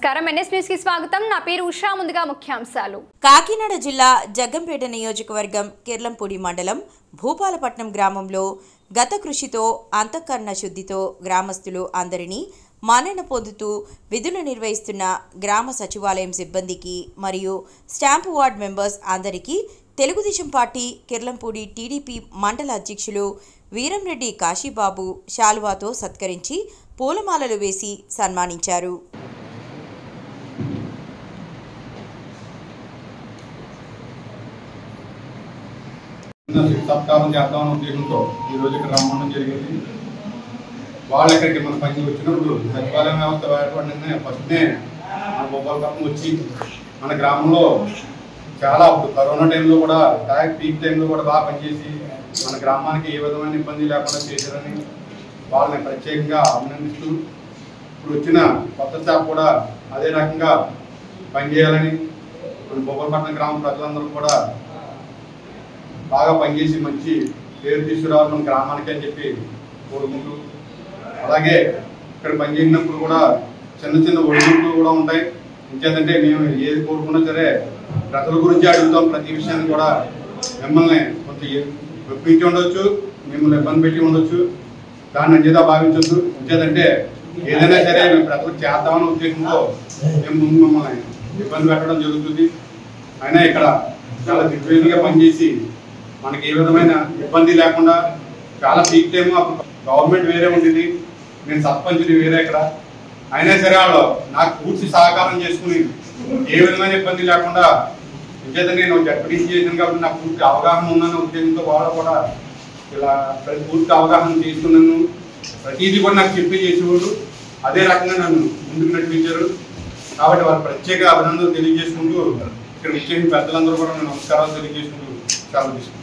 నమస్కారం NS news కి స్వాగతం నా పేరు ఉషా ముందుగా ముఖ్యాంశాలు కాకినాడ జిల్లా జగ్గంపేట నియోజకవర్గం కిర్లంపూడి మండలం భూపాలపట్నం గ్రామంలో గత కృషితో అంతఃకరణ శుద్ధితో గ్రామస్తులు అందరినీ మన్నన పొందుతూ విధులు నిర్వహిస్తున్న గ్రామ సచివాలయం సిబ్బందికి మరియు స్టాంపు వార్డ్ మెంబర్స్ అందరికీ తెలుగుదేశం పార్టీ కిర్లంపూడి టీడీపీ మండల అధ్యక్షులు వీరంరెడ్డి కాశీబాబు శాలువాతో సత్కరించి పూలమాలలు వేసి సన్మానించారు. సత్కారం చేద్దామని ఉద్దేశంతో ఈరోజు ఇక్కడ రమ్మడం జరిగింది. వాళ్ళు ఇక్కడికి మన పని వచ్చినప్పుడు సచివాలయం వ్యవస్థ ఏర్పడిన ఫస్ట్నే మన భూపాలపట్నం వచ్చి మన గ్రామంలో చాలా కరోనా టైంలో కూడా పీక్ టైంలో కూడా బాగా పనిచేసి మన గ్రామానికి ఏ విధమైన ఇబ్బంది లేకుండా చేశారని వాళ్ళని ప్రత్యేకంగా అభినందిస్తూ ఇప్పుడు వచ్చిన కొత్త స్టాఫ్ కూడా అదే రకంగా పనిచేయాలని మన భూపాలపట్నం గ్రామ ప్రజలందరూ కూడా బాగా పనిచేసి మంచి పేరు తీసుకురావాలి మన గ్రామానికి అని చెప్పి కోరుకుంటూ, అలాగే ఇక్కడ పనిచేసినప్పుడు కూడా చిన్న చిన్న ఒడిదుడుకులు కూడా ఉంటాయి. ఇంకేంటంటే మేము ఏది కోరుకున్నా సరే ప్రజల గురించి అడుగుతాం. ప్రతి విషయాన్ని కూడా మిమ్మల్ని కొంత ఒప్పించి ఉండొచ్చు, మిమ్మల్ని ఇబ్బంది పెట్టి ఉండొచ్చు, దాన్ని అంచేదా భావించొద్దు. ఇంకేంటంటే ఏదైనా సరే మేము ప్రజలకు చేద్దామని ఉద్దేశంతో మేము ముందు మిమ్మల్ని ఇబ్బంది పెట్టడం జరుగుతుంది. అయినా ఇక్కడ చాలా దిగ్విజయంగా పనిచేసి మనకి ఏ విధమైన ఇబ్బంది లేకుండా చాలా పీక్ టైము అప్పుడు గవర్నమెంట్ వేరే ఉండేది, నేను సర్పంచ్ని వేరే ఇక్కడ, అయినా సరే వాళ్ళు నాకు పూర్తి సహకారం చేసుకుని ఏ విధమైన ఇబ్బంది లేకుండా ఇంకేదో నేను జడ్పీటీసీ చేశాను కాబట్టి నాకు పూర్తి అవగాహన ఉందన్న ఉద్దేశంతో వాళ్ళు కూడా ఇలా పూర్తి అవగాహన చేసుకున్నాను. ప్రతిదీ కూడా నాకు చెప్పి చేసేవాళ్ళు అదే రకంగా నన్ను ముందుకు నడిపించారు. కాబట్టి వారు ప్రత్యేక అభినందనలు తెలియజేసుకుంటూ ఇక్కడ వచ్చే పెద్దలందరూ కూడా నమస్కారాలు తెలియజేసుకుంటూ సెలవు తీసుకుంటాను.